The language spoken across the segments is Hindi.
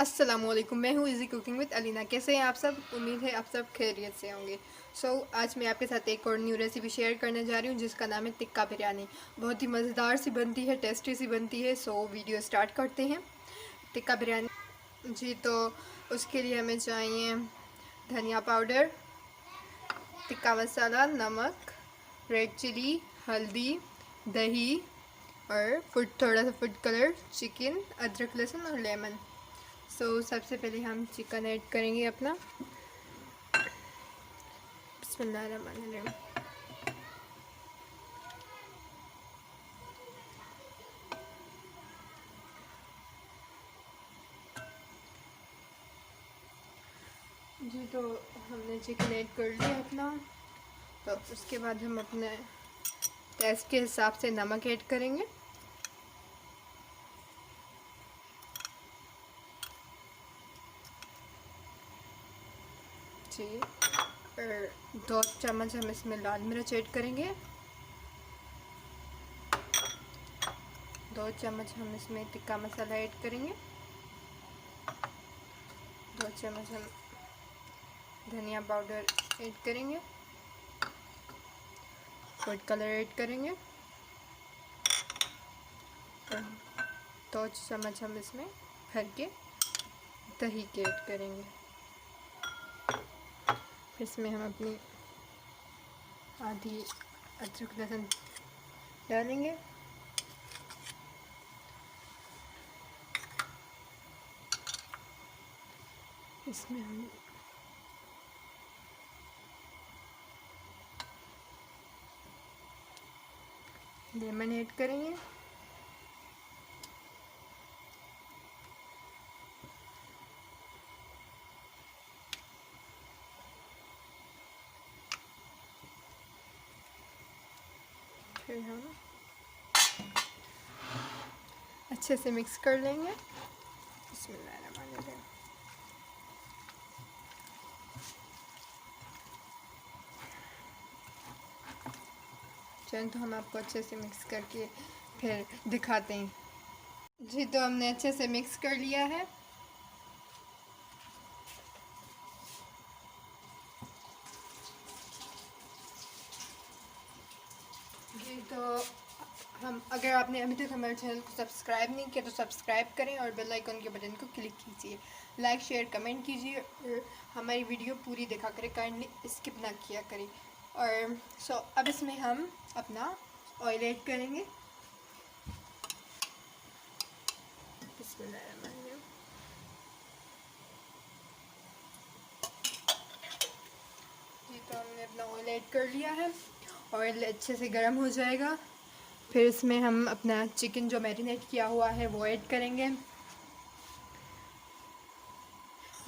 अस्सलामुअलैकुम, मैं हूँ इजी कुकिंग विद अलीना। कैसे हैं आप सब? उम्मीद है आप सब खैरियत से होंगे। आज मैं आपके साथ एक और न्यू रेसिपी शेयर करने जा रही हूँ जिसका नाम है टिक्का बिरयानी। बहुत ही मज़ेदार सी बनती है, टेस्टी सी बनती है। वीडियो स्टार्ट करते हैं। टिक्का बिरयानी जी, तो उसके लिए हमें चाहिए धनिया पाउडर, टिक्का मसाला, नमक, रेड चिली, हल्दी, दही और थोड़ा सा फूड कलर, चिकन, अदरक, लहसुन और लेमन। सबसे पहले हम चिकन ऐड करेंगे अपना। बिस्मिल्लाहिर्रहमानिर्रहीम। जी, तो हमने चिकन ऐड कर लिया अपना। तो उसके बाद हम अपने टेस्ट के हिसाब से नमक ऐड करेंगे। जी, और 2 चम्मच हम इसमें लाल मिर्च ऐड करेंगे। 2 चम्मच हम इसमें टिक्का मसाला ऐड करेंगे। 2 चम्मच हम धनिया पाउडर ऐड करेंगे। फूड कलर ऐड करेंगे और 2 चम्मच हम इसमें भर के दही के ऐड करेंगे। फिर इसमें हम अपनी आधी अदरक लहसुन डालेंगे। इसमें हम लेमन ऐड करेंगे। फिर हम अच्छे से मिक्स कर लेंगे। बिस्मिल्लाहिर्रहमानिर्रहीम। चलो, तो हम आपको अच्छे से मिक्स करके फिर दिखाते हैं। जी, तो हमने अच्छे से मिक्स कर लिया है। जी, तो अगर आपने अभी तक हमारे चैनल को सब्सक्राइब नहीं किया तो सब्सक्राइब करें और बेल आइकन के बटन को क्लिक कीजिए। लाइक, शेयर, कमेंट कीजिए और हमारी वीडियो पूरी देखा करें, काइंडली स्किप ना किया करें। और अब इसमें हम अपना ऑयल ऐड करेंगे। बिस्मिल्लाहिर्रहमानिर्रहीम। जी, तो हमने अपना ऑयल ऐड कर लिया है। ऑयल अच्छे से गर्म हो जाएगा, फिर इसमें हम अपना चिकन जो मैरिनेट किया हुआ है वो ऐड करेंगे।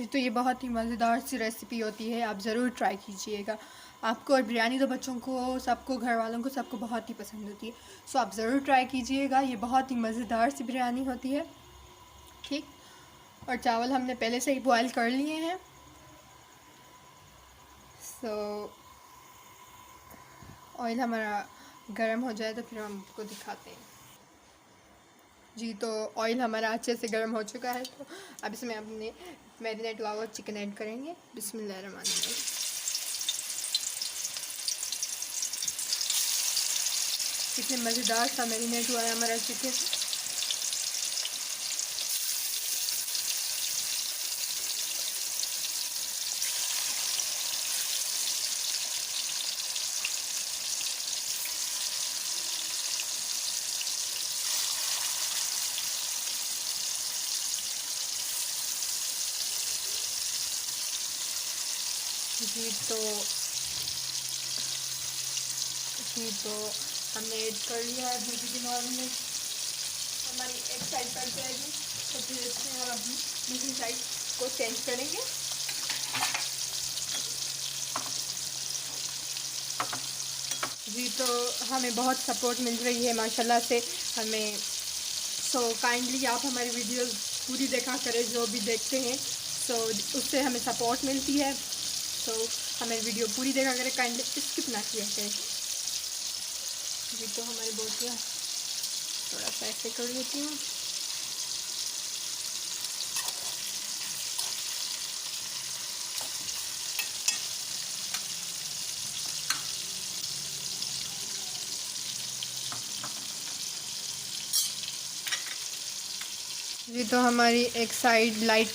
तो ये बहुत ही मज़ेदार सी रेसिपी होती है, आप ज़रूर ट्राई कीजिएगा। आपको और बिरयानी तो बच्चों को, सबको, घर वालों को, सबको बहुत ही पसंद होती है। आप ज़रूर ट्राई कीजिएगा। ये बहुत ही मज़ेदार सी बिरयानी होती है। ठीक, और चावल हमने पहले से ही बॉयल कर लिए हैं। ऑयल हमारा गर्म हो जाए तो फिर हम आपको दिखाते हैं। जी, तो ऑयल हमारा अच्छे से गर्म हो चुका है। तो अब इसमें अपने मैरिनेट हुआ हुआ चिकन ऐड करेंगे। बिस्मिल्लाहिर्रहमानिर्रहीम। कितने मज़ेदार सा मैरिनेट हुआ है हमारा चिकन। जी, तो हमने ऐड कर लिया है। चिकन और में हमारी एक साइड पक जाएगी तो फिर इसमें हम अपनी दूसरी साइड को चेंज करेंगे। जी, तो हमें बहुत सपोर्ट मिल रही है माशाल्लाह से हमें। काइंडली आप हमारी वीडियो पूरी देखा करें, जो भी देखते हैं उससे हमें सपोर्ट मिलती है। हमें वीडियो पूरी देखा करें, काइंडली स्किप ना किया करें। जी, तो हमारी बोटियाँ थोड़ा सा ऐसे कर लेती हूँ। जी तो हमारी एक साइड लाइट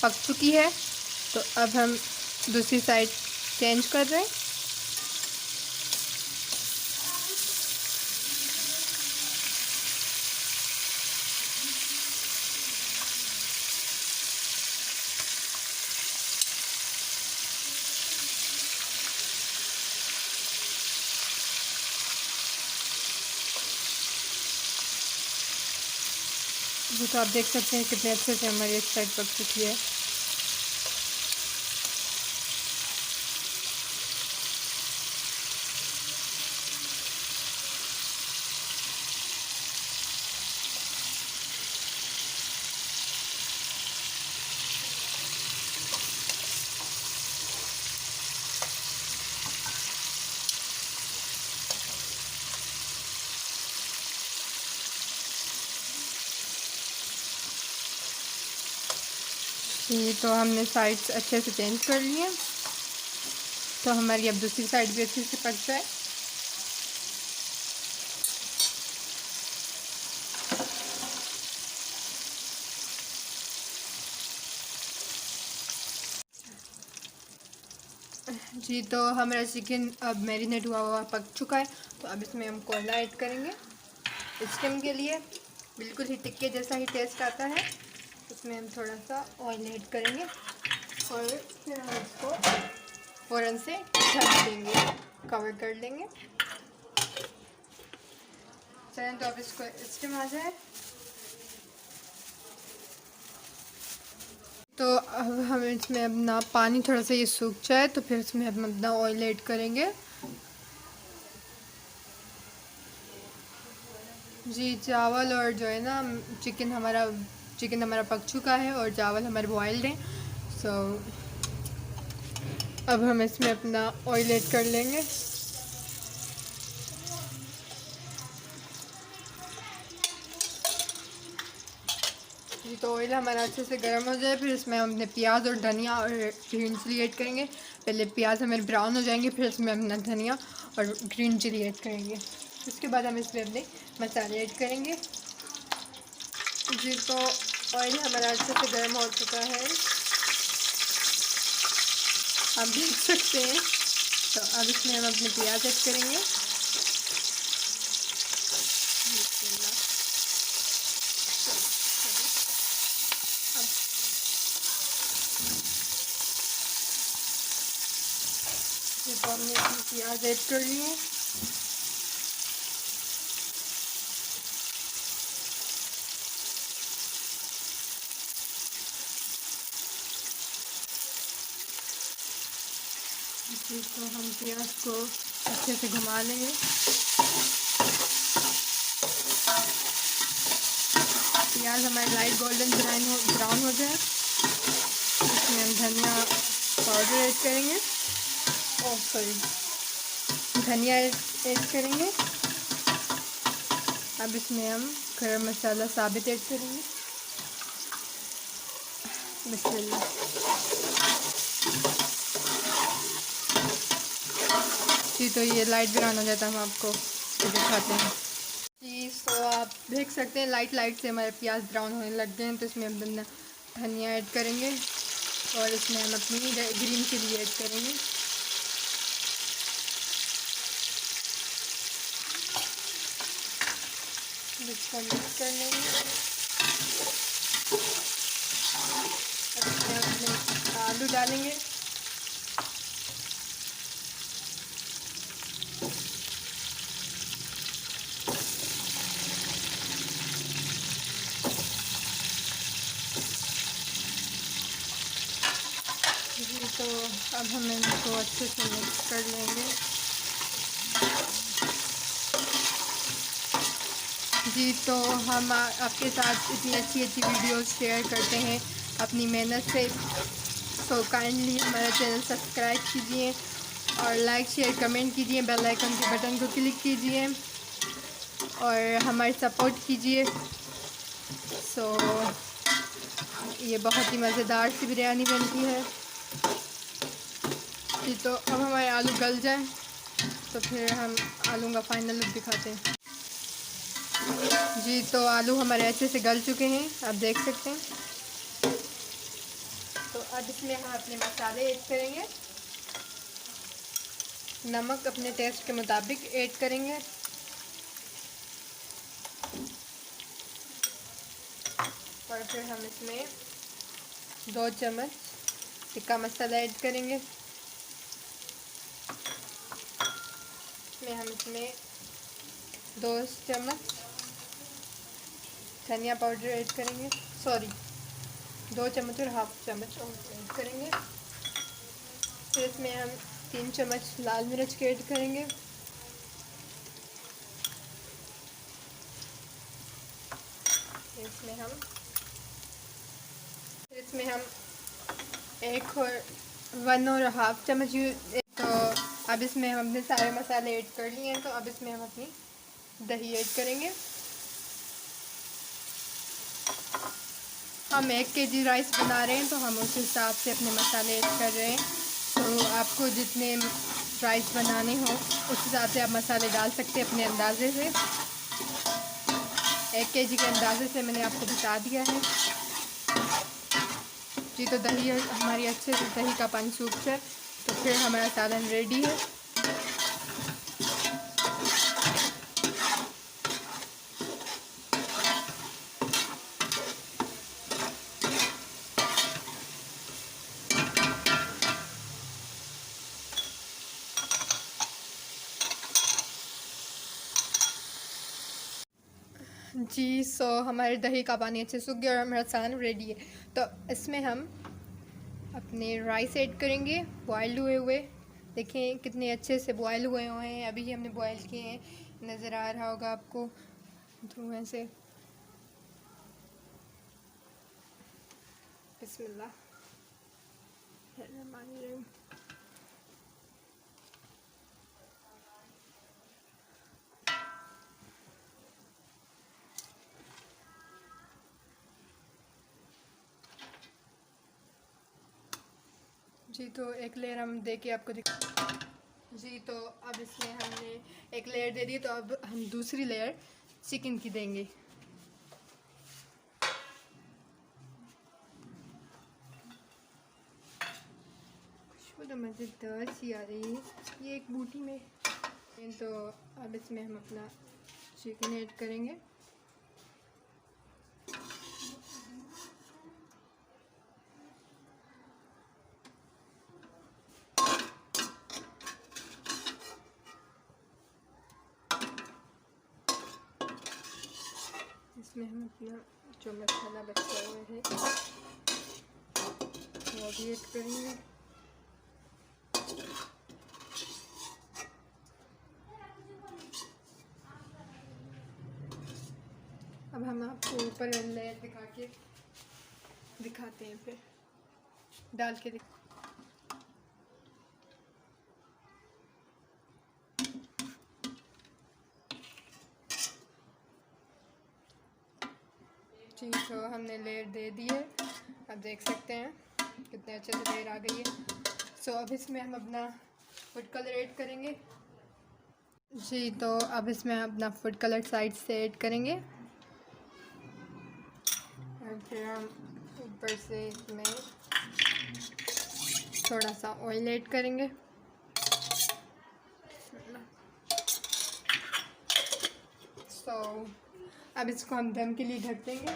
पक चुकी है, तो अब हम दूसरी साइड चेंज कर रहे हैं। जी तो आप देख सकते हैं कितने अच्छे से हमारी एक साइड पक चुकी है। जी तो हमने साइड्स अच्छे से चेंज कर लिए, तो हमारी अब दूसरी साइड भी अच्छे से पक जाए। जी तो हमारा चिकन अब मैरिनेट हुआ पक चुका है, तो अब इसमें हम कोयला ऐड करेंगे। स्टीम के लिए बिल्कुल ही टिक्के जैसा ही टेस्ट आता है। इसमें हम थोड़ा सा ऑयल ऐड करेंगे और फिर हम इसको फ़ौरन से ढक देंगे, कवर कर लेंगे। चलें तो अब इसको स्टीम आ जाए। तो अब हम इसमें अपना पानी थोड़ा सा ये सूख जाए, तो फिर इसमें हम अपना ऑयल ऐड करेंगे। जी चावल और जो है ना चिकन हमारा पक चुका है और चावल हमारे बॉइल्ड हैं। सो अब हम इसमें अपना ऑयल ऐड कर लेंगे। जी तो ऑयल हमारा अच्छे से गर्म हो जाए, फिर इसमें हम अपने प्याज और धनिया और ग्रीन चिली ऐड करेंगे। पहले प्याज हमारे ब्राउन हो जाएंगे, फिर इसमें अपना धनिया और ग्रीन चिली ऐड करेंगे। उसके बाद हम इसमें अपने मसाले ऐड करेंगे। जी तो ऑयल हमारा अच्छे से गर्म हो चुका है, आप देख सकते हैं। तो अब इसमें हम अपने प्याज ऐड करेंगे। तो हमने इसमें प्याज ऐड कर लिए। जी तो हम प्याज को अच्छे से घुमा लेंगे। प्याज हमारे लाइट गोल्डन ब्राउन हो जाए, इसमें हम धनिया पाउडर ऐड करेंगे। धनिया ऐड करेंगे। अब इसमें हम गरम मसाला साबित ऐड करेंगे। बिस्मिल्लाह। जी तो ये लाइट ब्राउन हो जाता है, हम आपको दिखाते हैं। जी तो आप देख सकते हैं लाइट से हमारे प्याज ब्राउन होने लग गए हैं, तो इसमें हम धनिया ऐड करेंगे और इसमें हम अपनी ग्रीन चिली ऐड करेंगे। इसको मिक्स कर लेंगे। इसमें आलू डालेंगे। तो अब हम इनको अच्छे से मिक्स कर लेंगे। जी तो हम आपके साथ इतनी अच्छी वीडियोस शेयर करते हैं अपनी मेहनत से। सो काइंडली हमारा चैनल सब्सक्राइब कीजिए और लाइक शेयर कमेंट कीजिए, बेल आइकन के बटन को क्लिक कीजिए और हमारी सपोर्ट कीजिए। सो ये बहुत ही मज़ेदार सी बिरयानी बनती है। जी तो अब हमारे आलू गल जाए, तो फिर हम आलू का फाइनल लुक दिखाते हैं। जी तो आलू हमारे अच्छे से गल चुके हैं, आप देख सकते हैं। तो अब इसमें हम अपने मसाले ऐड करेंगे। नमक अपने टेस्ट के मुताबिक ऐड करेंगे। और फिर हम इसमें 2 चम्मच टिक्का मसाला ऐड करेंगे। हम इसमें 2 चम्मच धनिया पाउडर ऐड करेंगे, 2 चम्मच और हाफ चम्मच और ऐड करेंगे। फिर इसमें हम 3 चम्मच लाल मिर्च के ऐड करेंगे। इसमें हम 1 और हाफ चम्मच तो अब इसमें हमने सारे मसाले ऐड कर लिए हैं। तो अब इसमें हम अपनी दही ऐड करेंगे। हम 1 केजी राइस बना रहे हैं तो हम उस हिसाब से अपने मसाले ऐड कर रहे हैं। तो आपको जितने राइस बनाने हो उस हिसाब से आप मसाले डाल सकते हैं अपने अंदाजे से। 1 केजी के अंदाजे से मैंने आपको बता दिया है। जी तो दही हमारी अच्छे से दही का पानी सूख जाए तो फिर हमारा सालन रेडी है। जी हमारे दही का पानी अच्छे सूख गया और हमारा सालन रेडी है। तो इसमें हम अपने राइस ऐड करेंगे बॉयल हुए हुए। देखें कितने अच्छे से बॉयल हुए हैं, अभी हमने बॉयल किए हैं, नज़र आ रहा होगा आपको धुएं से। बिस्मिल्लाह। जी तो एक लेयर हम दे के आपको जी तो अब इसमें हमने एक लेयर दे दी, तो अब हम दूसरी लेयर चिकन की देंगे। खुशबू तो मज़ेदार सी आ रही है ये एक बूटी में। तो अब इसमें हम अपना चिकन ऐड करेंगे। इसमें हम अपना जो मसाला बचा हुआ है वो भी ऐड करेंगे। अब हम आपको ऊपर लेयर दिखाते हैं, फिर डाल के जी तो हमने लेयर दे दी है, आप देख सकते हैं कितने अच्छे से लेयर आ गई है। अब इसमें हम अपना फूड कलर ऐड करेंगे। जी तो अब इसमें हम अपना फूड कलर साइड से ऐड करेंगे और फिर हम ऊपर से इसमें थोड़ा सा ऑयल ऐड करेंगे। अब इसको हम दम के लिए ढक देंगे।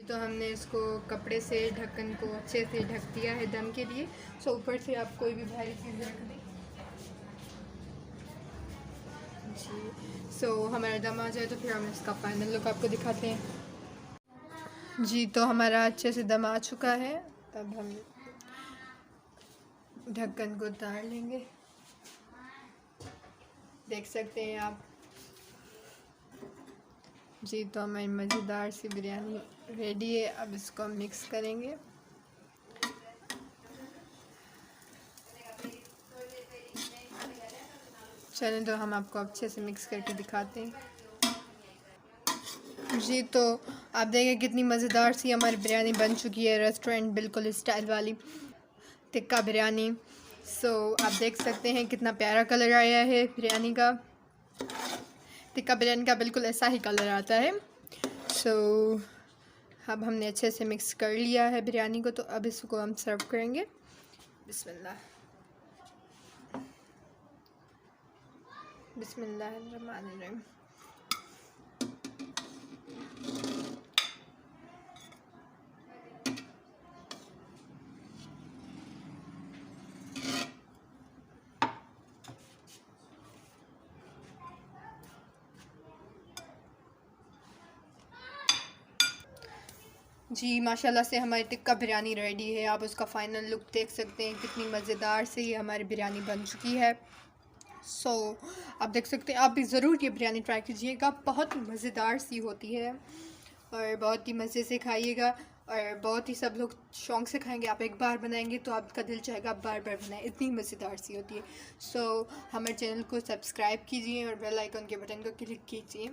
तो हमने इसको कपड़े से ढक्कन को अच्छे से ढक दिया है दम के लिए। ऊपर से आप कोई भी भारी चीज़ रख दें जी। हमारा दम आ जाए तो फिर हम इसका फाइनल लुक आपको दिखाते हैं। जी तो हमारा अच्छे से दम आ चुका है। तब हम ढक्कन को उतार लेंगे, देख सकते हैं आप। जी तो हमारी मज़ेदार सी बिरयानी रेडी है। अब इसको हम मिक्स करेंगे। चलें तो हम आपको अच्छे से मिक्स करके दिखाते हैं। जी तो आप देखें कितनी मज़ेदार सी हमारी बिरयानी बन चुकी है, रेस्टोरेंट बिल्कुल स्टाइल वाली। टिक्का बिरयानी। सो आप देख सकते हैं कितना प्यारा कलर आया है बिरयानी का। टिक्का बिरयानी का बिल्कुल ऐसा ही कलर आता है। सो अब हमने अच्छे से मिक्स कर लिया है बिरयानी को, तो अब इसको हम सर्व करेंगे। बिस्मिल्लाह बिस्मिल्लाहिर्रहमानिर्रहीम। जी माशाल्लाह से हमारी टिक्का बिरयानी रेडी है। आप उसका फ़ाइनल लुक देख सकते हैं, कितनी मज़ेदार से ये हमारी बिरयानी बन चुकी है। सो आप देख सकते हैं, आप भी ज़रूर ये बिरयानी ट्राई कीजिएगा। बहुत मज़ेदार सी होती है और बहुत ही मज़े से खाइएगा और बहुत ही सब लोग शौक़ से खाएंगे। आप एक बार बनाएंगे तो आपका दिल चाहेगा आप बार बार बनाएं, इतनी मज़ेदार सी होती है। सो हमारे चैनल को सब्सक्राइब कीजिए और बेल आइकन के बटन को क्लिक कीजिए,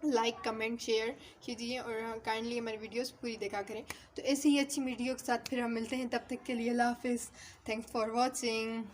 लाइक कमेंट शेयर कीजिए और काइंडली हमारी वीडियोस पूरी देखा करें। तो ऐसी ही अच्छी वीडियो के साथ फिर हम मिलते हैं, तब तक के लिए अल्लाह हाफिज़। Thanks for watching.